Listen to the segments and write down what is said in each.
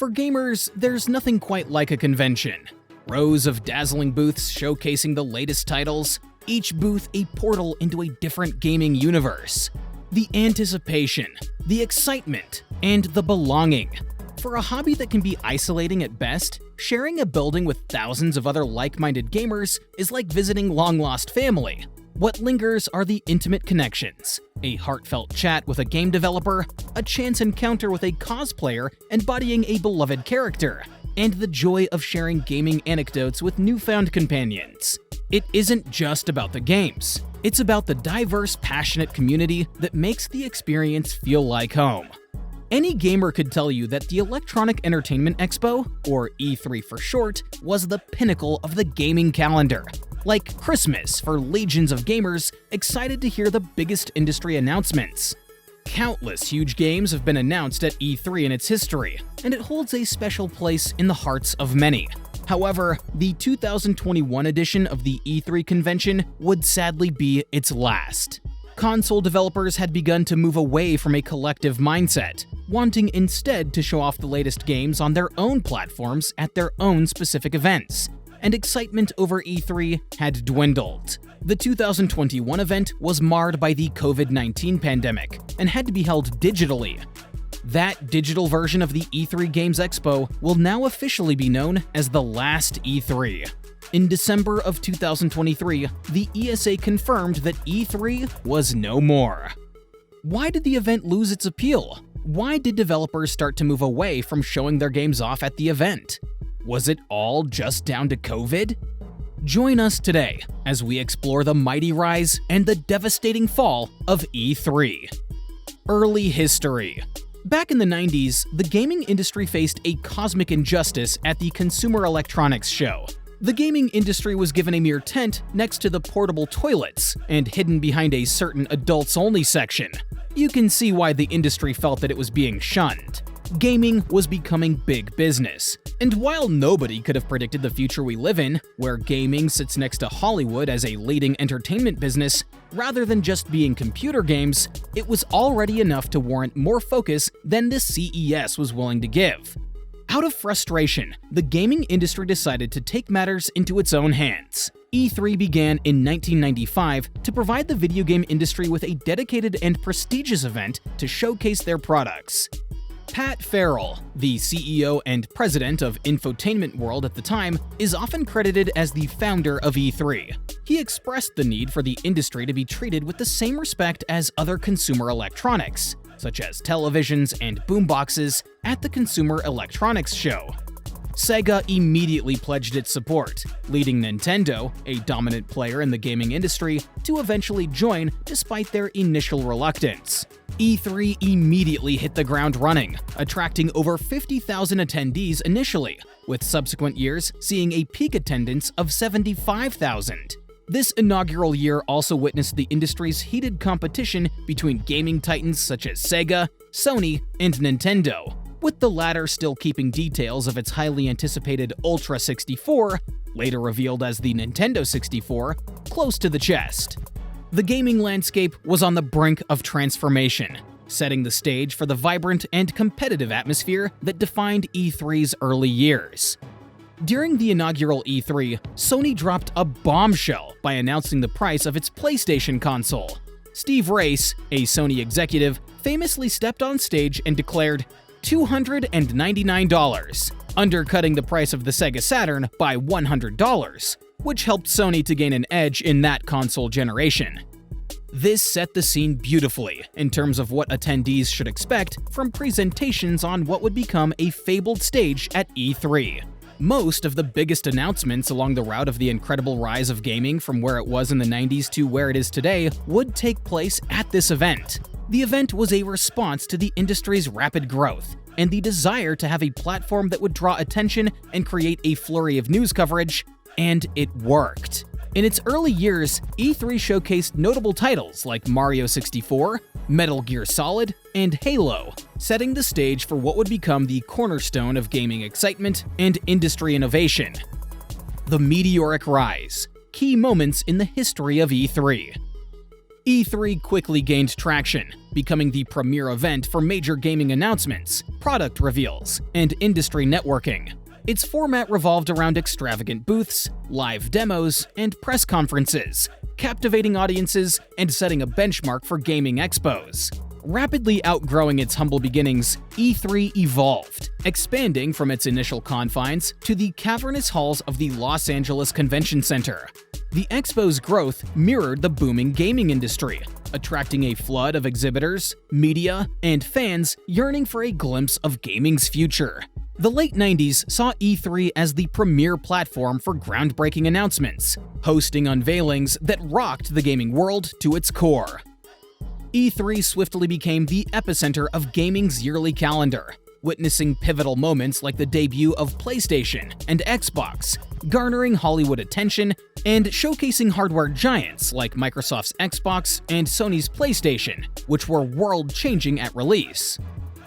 For gamers, there's nothing quite like a convention. Rows of dazzling booths showcasing the latest titles, each booth a portal into a different gaming universe. The anticipation, the excitement, and the belonging. For a hobby that can be isolating at best, sharing a building with thousands of other like-minded gamers is like visiting long-lost family. What lingers are the intimate connections, a heartfelt chat with a game developer, a chance encounter with a cosplayer embodying a beloved character, and the joy of sharing gaming anecdotes with newfound companions. It isn't just about the games. It's about the diverse, passionate community that makes the experience feel like home. Any gamer could tell you that the Electronic Entertainment Expo, or E3 for short, was the pinnacle of the gaming calendar. Like Christmas for legions of gamers excited to hear the biggest industry announcements. Countless huge games have been announced at E3 in its history, and it holds a special place in the hearts of many. However, the 2021 edition of the E3 convention would sadly be its last. Console developers had begun to move away from a collective mindset, wanting instead to show off the latest games on their own platforms at their own specific events, and excitement over E3 had dwindled. The 2021 event was marred by the COVID-19 pandemic and had to be held digitally. That digital version of the E3 Games Expo will now officially be known as the last E3. In December of 2023, the ESA confirmed that E3 was no more. Why did the event lose its appeal? Why did developers start to move away from showing their games off at the event? Was it all just down to COVID? Join us today as we explore the mighty rise and the devastating fall of E3. Early history. Back in the 90s, the gaming industry faced a cosmic injustice at the Consumer Electronics Show. The gaming industry was given a mere tent next to the portable toilets and hidden behind a certain adults-only section. You can see why the industry felt that it was being shunned. Gaming was becoming big business. And while nobody could have predicted the future we live in, where gaming sits next to Hollywood as a leading entertainment business, rather than just being computer games, it was already enough to warrant more focus than the CES was willing to give. Out of frustration, the gaming industry decided to take matters into its own hands. E3 began in 1995 to provide the video game industry with a dedicated and prestigious event to showcase their products. Pat Farrell, the CEO and president of Infotainment World at the time, is often credited as the founder of E3. He expressed the need for the industry to be treated with the same respect as other consumer electronics, such as televisions and boomboxes, at the Consumer Electronics Show. Sega immediately pledged its support, leading Nintendo, a dominant player in the gaming industry, to eventually join despite their initial reluctance. E3 immediately hit the ground running, attracting over 50,000 attendees initially, with subsequent years seeing a peak attendance of 75,000. This inaugural year also witnessed the industry's heated competition between gaming titans such as Sega, Sony, and Nintendo, with the latter still keeping details of its highly anticipated Ultra 64, later revealed as the Nintendo 64, close to the chest. The gaming landscape was on the brink of transformation, setting the stage for the vibrant and competitive atmosphere that defined E3's early years. During the inaugural E3, Sony dropped a bombshell by announcing the price of its PlayStation console. Steve Race, a Sony executive, famously stepped on stage and declared $299, undercutting the price of the Sega Saturn by $100, which helped Sony to gain an edge in that console generation. This set the scene beautifully in terms of what attendees should expect from presentations on what would become a fabled stage at E3. Most of the biggest announcements along the route of the incredible rise of gaming from where it was in the 90s to where it is today would take place at this event. The event was a response to the industry's rapid growth and the desire to have a platform that would draw attention and create a flurry of news coverage, and it worked. In its early years, E3 showcased notable titles like Mario 64, Metal Gear Solid, and Halo, setting the stage for what would become the cornerstone of gaming excitement and industry innovation. The meteoric rise. Key moments in the history of E3. E3 quickly gained traction, becoming the premier event for major gaming announcements, product reveals, and industry networking. Its format revolved around extravagant booths, live demos, and press conferences, captivating audiences and setting a benchmark for gaming expos. Rapidly outgrowing its humble beginnings, E3 evolved, expanding from its initial confines to the cavernous halls of the Los Angeles Convention Center. The expo's growth mirrored the booming gaming industry, attracting a flood of exhibitors, media, and fans yearning for a glimpse of gaming's future. The late 90s saw E3 as the premier platform for groundbreaking announcements, hosting unveilings that rocked the gaming world to its core. E3 swiftly became the epicenter of gaming's yearly calendar, witnessing pivotal moments like the debut of PlayStation and Xbox, garnering Hollywood attention and showcasing hardware giants like Microsoft's Xbox and Sony's PlayStation, which were world-changing at release.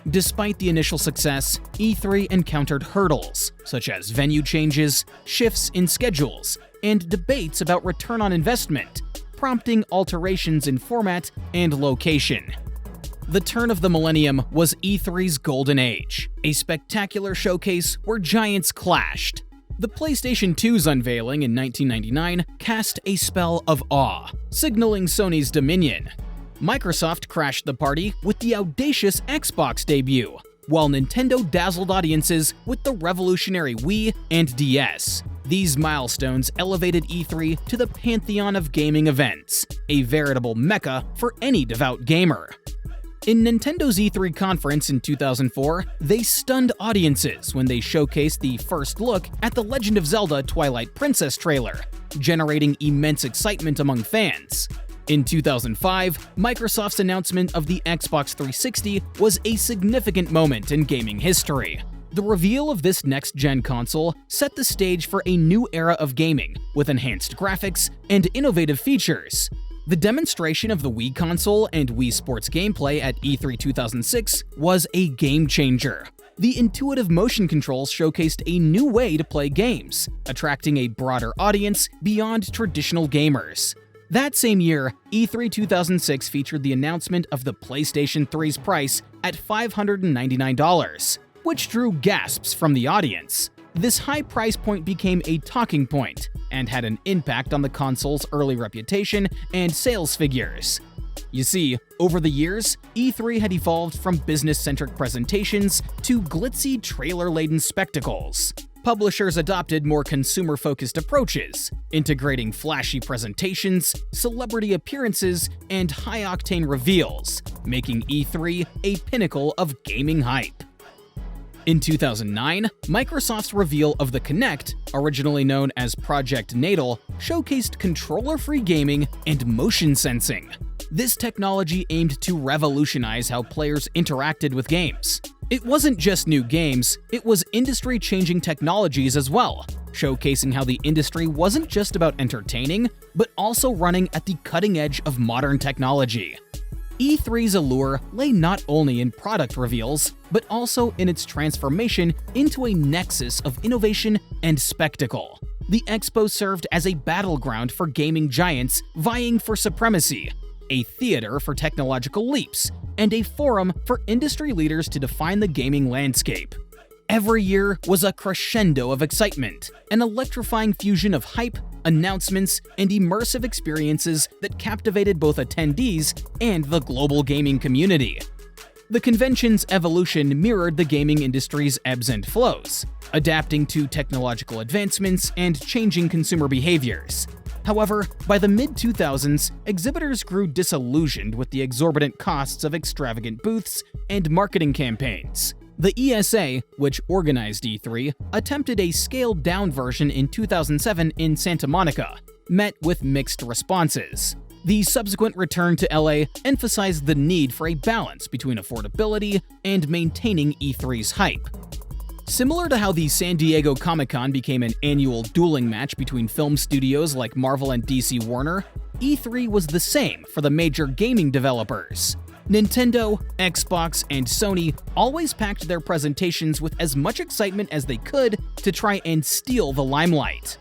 Despite the initial success, E3 encountered hurdles, such as venue changes, shifts in schedules, and debates about return on investment, prompting alterations in format and location. The turn of the millennium was E3's golden age, a spectacular showcase where giants clashed. The PlayStation 2's unveiling in 1999 cast a spell of awe, signaling Sony's dominion. Microsoft crashed the party with the audacious Xbox debut, while Nintendo dazzled audiences with the revolutionary Wii and DS. These milestones elevated E3 to the pantheon of gaming events, a veritable mecca for any devout gamer. In Nintendo's E3 conference in 2004, they stunned audiences when they showcased the first look at The Legend of Zelda Twilight Princess trailer, generating immense excitement among fans. In 2005, Microsoft's announcement of the Xbox 360 was a significant moment in gaming history. The reveal of this next-gen console set the stage for a new era of gaming, with enhanced graphics and innovative features. The demonstration of the Wii console and Wii Sports gameplay at E3 2006 was a game-changer. The intuitive motion controls showcased a new way to play games, attracting a broader audience beyond traditional gamers. That same year, E3 2006 featured the announcement of the PlayStation 3's price at $599, which drew gasps from the audience. This high price point became a talking point and had an impact on the console's early reputation and sales figures. You see, over the years, E3 had evolved from business-centric presentations to glitzy, trailer-laden spectacles. Publishers adopted more consumer-focused approaches, integrating flashy presentations, celebrity appearances, and high-octane reveals, making E3 a pinnacle of gaming hype. In 2009, Microsoft's reveal of the Kinect, originally known as Project Natal, showcased controller-free gaming and motion sensing. This technology aimed to revolutionize how players interacted with games. It wasn't just new games, it was industry-changing technologies as well, showcasing how the industry wasn't just about entertaining, but also running at the cutting edge of modern technology. E3's allure lay not only in product reveals, but also in its transformation into a nexus of innovation and spectacle. The expo served as a battleground for gaming giants vying for supremacy, a theater for technological leaps, and a forum for industry leaders to define the gaming landscape. Every year was a crescendo of excitement, an electrifying fusion of hype, announcements, and immersive experiences that captivated both attendees and the global gaming community. The convention's evolution mirrored the gaming industry's ebbs and flows, adapting to technological advancements and changing consumer behaviors. However, by the mid-2000s, exhibitors grew disillusioned with the exorbitant costs of extravagant booths and marketing campaigns. The ESA, which organized E3, attempted a scaled-down version in 2007 in Santa Monica, met with mixed responses. The subsequent return to LA emphasized the need for a balance between affordability and maintaining E3's hype. Similar to how the San Diego Comic-Con became an annual dueling match between film studios like Marvel and DC Warner, E3 was the same for the major gaming developers. Nintendo, Xbox, and Sony always packed their presentations with as much excitement as they could to try and steal the limelight.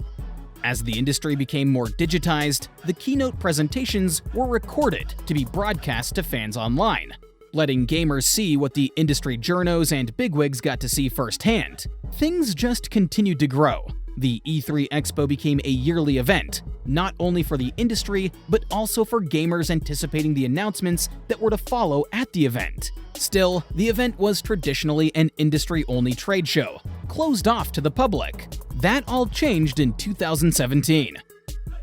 As the industry became more digitized, the keynote presentations were recorded to be broadcast to fans online, letting gamers see what the industry journos and bigwigs got to see firsthand. Things just continued to grow. The E3 Expo became a yearly event, not only for the industry, but also for gamers anticipating the announcements that were to follow at the event. Still, the event was traditionally an industry-only trade show, closed off to the public. That all changed in 2017.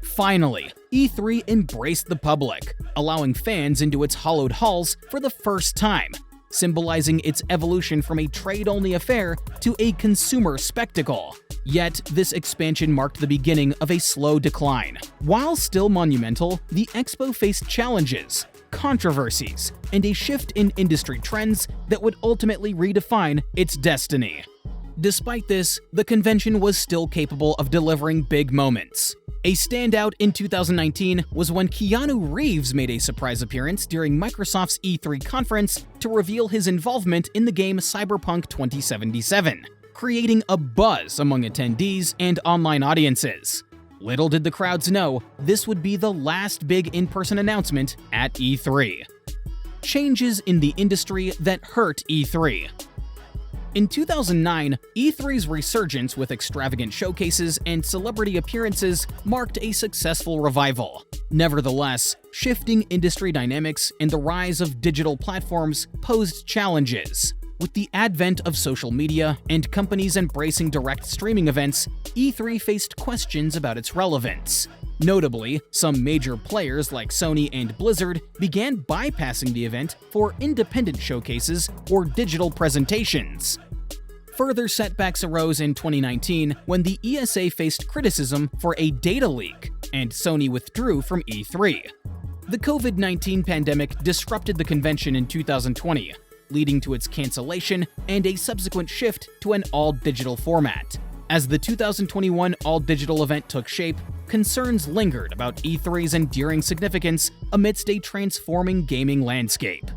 Finally, E3 embraced the public, allowing fans into its hallowed halls for the first time, symbolizing its evolution from a trade-only affair to a consumer spectacle. Yet, this expansion marked the beginning of a slow decline. While still monumental, the Expo faced challenges, controversies, and a shift in industry trends that would ultimately redefine its destiny. Despite this, the convention was still capable of delivering big moments. A standout in 2019 was when Keanu Reeves made a surprise appearance during Microsoft's E3 conference to reveal his involvement in the game Cyberpunk 2077, creating a buzz among attendees and online audiences. Little did the crowds know, this would be the last big in-person announcement at E3. Changes in the industry that hurt E3. In 2009, E3's resurgence with extravagant showcases and celebrity appearances marked a successful revival. Nevertheless, shifting industry dynamics and the rise of digital platforms posed challenges. With the advent of social media and companies embracing direct streaming events, E3 faced questions about its relevance. Notably, some major players like Sony and Blizzard began bypassing the event for independent showcases or digital presentations. Further setbacks arose in 2019 when the ESA faced criticism for a data leak, and Sony withdrew from E3. The COVID-19 pandemic disrupted the convention in 2020, leading to its cancellation and a subsequent shift to an all-digital format. As the 2021 all-digital event took shape, concerns lingered about E3's enduring significance amidst a transforming gaming landscape.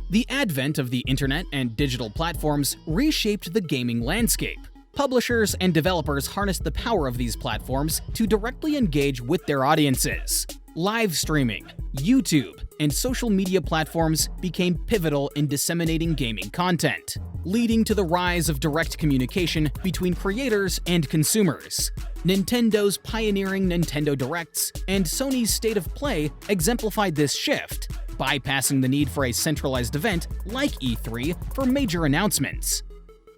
The advent of the internet and digital platforms reshaped the gaming landscape. Publishers and developers harnessed the power of these platforms to directly engage with their audiences. Live streaming, YouTube, and social media platforms became pivotal in disseminating gaming content, leading to the rise of direct communication between creators and consumers. Nintendo's pioneering Nintendo Directs and Sony's State of Play exemplified this shift, bypassing the need for a centralized event like E3 for major announcements.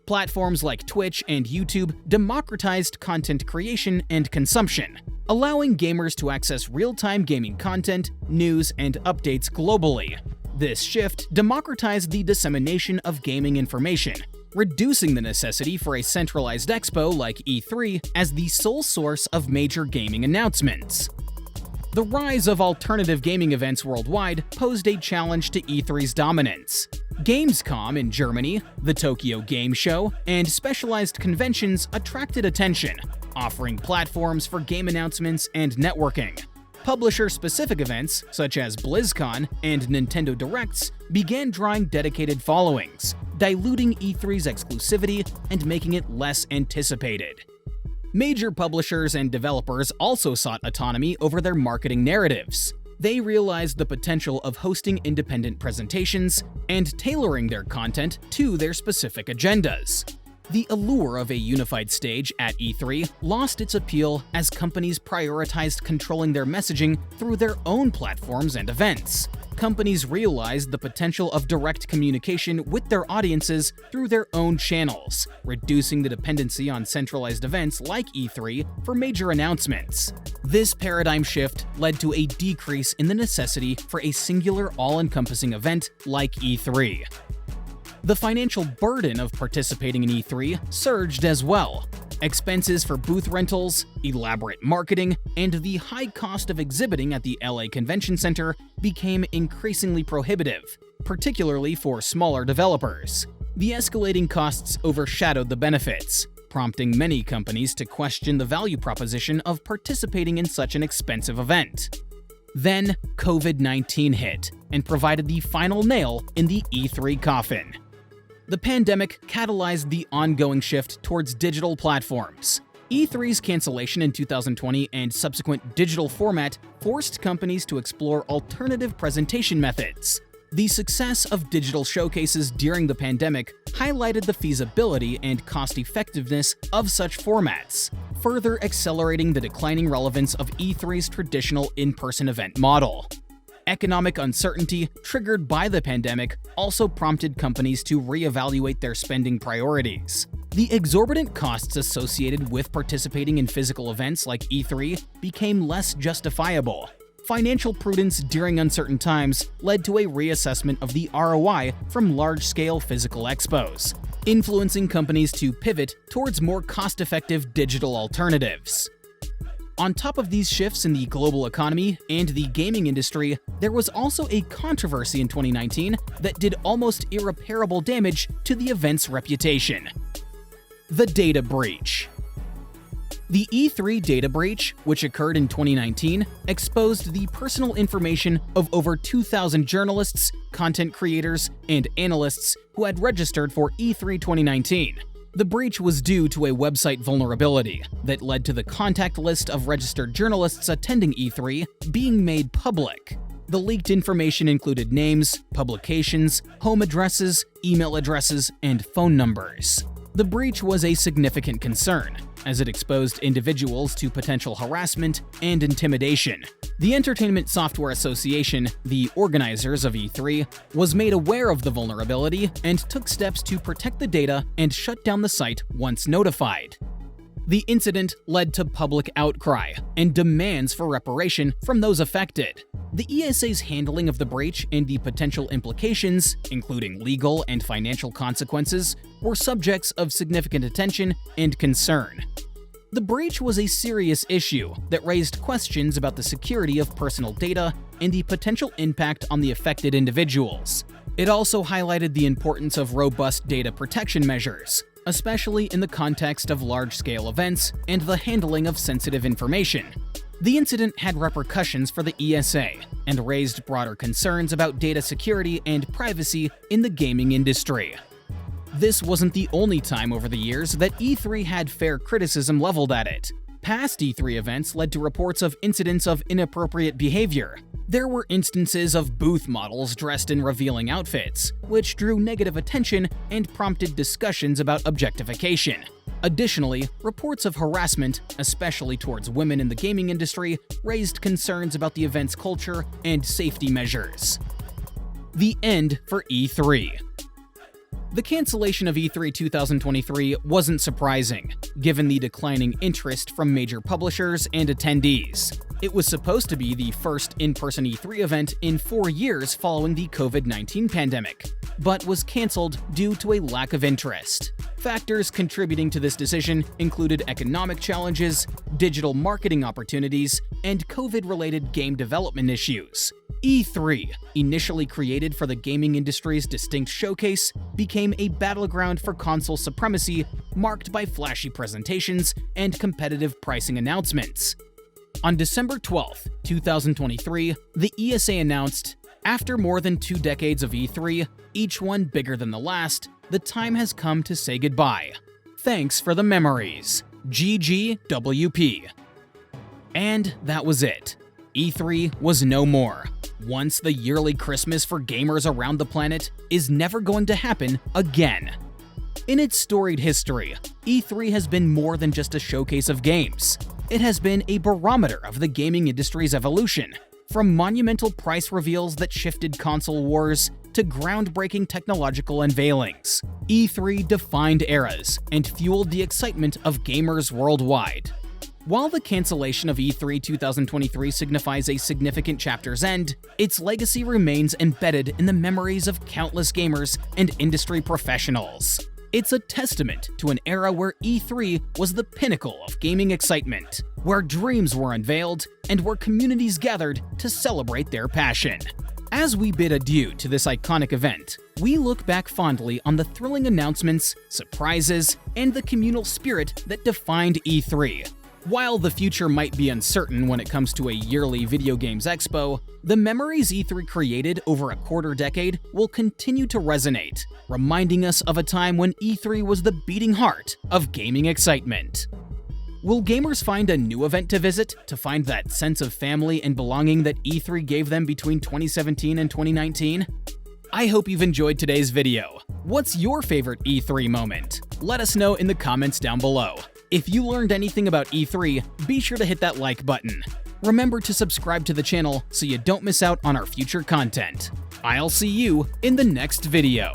Platforms like Twitch and YouTube democratized content creation and consumption, allowing gamers to access real-time gaming content, news, and updates globally. This shift democratized the dissemination of gaming information, reducing the necessity for a centralized expo like E3 as the sole source of major gaming announcements. The rise of alternative gaming events worldwide posed a challenge to E3's dominance. Gamescom in Germany, the Tokyo Game Show, and specialized conventions attracted attention, offering platforms for game announcements and networking. Publisher-specific events, such as BlizzCon and Nintendo Directs, began drawing dedicated followings, diluting E3's exclusivity and making it less anticipated. Major publishers and developers also sought autonomy over their marketing narratives. They realized the potential of hosting independent presentations and tailoring their content to their specific agendas. The allure of a unified stage at E3 lost its appeal as companies prioritized controlling their messaging through their own platforms and events. Companies realized the potential of direct communication with their audiences through their own channels, reducing the dependency on centralized events like E3 for major announcements. This paradigm shift led to a decrease in the necessity for a singular all-encompassing event like E3. The financial burden of participating in E3 surged as well. Expenses for booth rentals, elaborate marketing, and the high cost of exhibiting at the LA Convention Center became increasingly prohibitive, particularly for smaller developers. The escalating costs overshadowed the benefits, prompting many companies to question the value proposition of participating in such an expensive event. Then, COVID-19 hit and provided the final nail in the E3 coffin. The pandemic catalyzed the ongoing shift towards digital platforms. E3's cancellation in 2020 and subsequent digital format forced companies to explore alternative presentation methods. The success of digital showcases during the pandemic highlighted the feasibility and cost-effectiveness of such formats, further accelerating the declining relevance of E3's traditional in-person event model. Economic uncertainty triggered by the pandemic also prompted companies to reevaluate their spending priorities. The exorbitant costs associated with participating in physical events like E3 became less justifiable. Financial prudence during uncertain times led to a reassessment of the ROI from large-scale physical expos, influencing companies to pivot towards more cost-effective digital alternatives. On top of these shifts in the global economy and the gaming industry, there was also a controversy in 2019 that did almost irreparable damage to the event's reputation: the data breach. The E3 data breach, which occurred in 2019, exposed the personal information of over 2,000 journalists, content creators, and analysts who had registered for E3 2019. The breach was due to a website vulnerability that led to the contact list of registered journalists attending E3 being made public. The leaked information included names, publications, home addresses, email addresses, and phone numbers. The breach was a significant concern, as it exposed individuals to potential harassment and intimidation. The Entertainment Software Association, the organizers of E3, was made aware of the vulnerability and took steps to protect the data and shut down the site once notified. The incident led to public outcry and demands for reparation from those affected. The ESA's handling of the breach and the potential implications, including legal and financial consequences, were subjects of significant attention and concern. The breach was a serious issue that raised questions about the security of personal data and the potential impact on the affected individuals. It also highlighted the importance of robust data protection measures, especially in the context of large-scale events and the handling of sensitive information. The incident had repercussions for the ESA and raised broader concerns about data security and privacy in the gaming industry. This wasn't the only time over the years that E3 had fair criticism leveled at it. Past E3 events led to reports of incidents of inappropriate behavior. There were instances of booth models dressed in revealing outfits, which drew negative attention and prompted discussions about objectification. Additionally, reports of harassment, especially towards women in the gaming industry, raised concerns about the event's culture and safety measures. The end for E3. The cancellation of E3 2023 wasn't surprising, given the declining interest from major publishers and attendees. It was supposed to be the first in-person E3 event in 4 years following the COVID-19 pandemic, but was cancelled due to a lack of interest. Factors contributing to this decision included economic challenges, digital marketing opportunities, and COVID-related game development issues. E3, initially created for the gaming industry's distinct showcase, became a battleground for console supremacy marked by flashy presentations and competitive pricing announcements. On December 12, 2023, the ESA announced, "After more than 2 decades of E3, each one bigger than the last, the time has come to say goodbye. Thanks for the memories. GGWP." And that was it. E3 was no more. Once the yearly Christmas for gamers around the planet is never going to happen again. In its storied history, E3 has been more than just a showcase of games. It has been a barometer of the gaming industry's evolution, from monumental price reveals that shifted console wars to groundbreaking technological unveilings. E3 defined eras and fueled the excitement of gamers worldwide. While the cancellation of E3 2023 signifies a significant chapter's end, its legacy remains embedded in the memories of countless gamers and industry professionals. It's a testament to an era where E3 was the pinnacle of gaming excitement, where dreams were unveiled, and where communities gathered to celebrate their passion. As we bid adieu to this iconic event, we look back fondly on the thrilling announcements, surprises, and the communal spirit that defined E3. While the future might be uncertain when it comes to a yearly video games expo, the memories E3 created over a quarter-decade will continue to resonate, reminding us of a time when E3 was the beating heart of gaming excitement. Will gamers find a new event to visit to find that sense of family and belonging that E3 gave them between 2017 and 2019? I hope you've enjoyed today's video. What's your favorite E3 moment? Let us know in the comments down below. If you learned anything about E3, be sure to hit that like button. Remember to subscribe to the channel so you don't miss out on our future content. I'll see you in the next video.